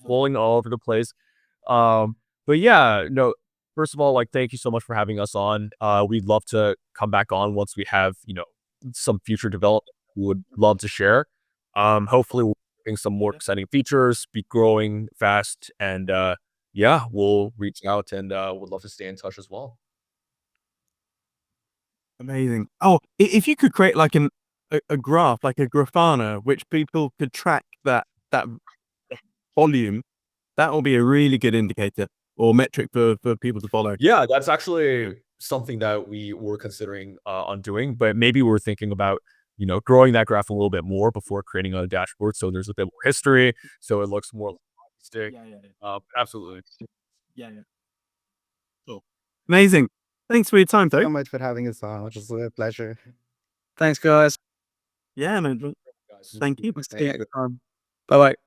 rolling all over the place. But yeah, no. First of all, thank you so much for having us on. We'd love to come back on once we have some future development. We would love to share. Hopefully we'll bring some more exciting features, be growing fast, and yeah, we'll reach out and would love to stay in touch as well. Amazing. Oh, if you could create a graph, like a Grafana, which people could track that volume, that will be a really good indicator or metric for people to follow. Yeah, that's actually something that we were considering on doing, but maybe we're thinking about growing that graph a little bit more before creating a dashboard, so there's a bit more history, so it looks more realistic. Absolutely. Cool. Amazing. Thanks for your time, So though. much for having us on. It was a pleasure. Thanks, guys. Yeah, man. Thank you. Nice to see you next time. Bye bye.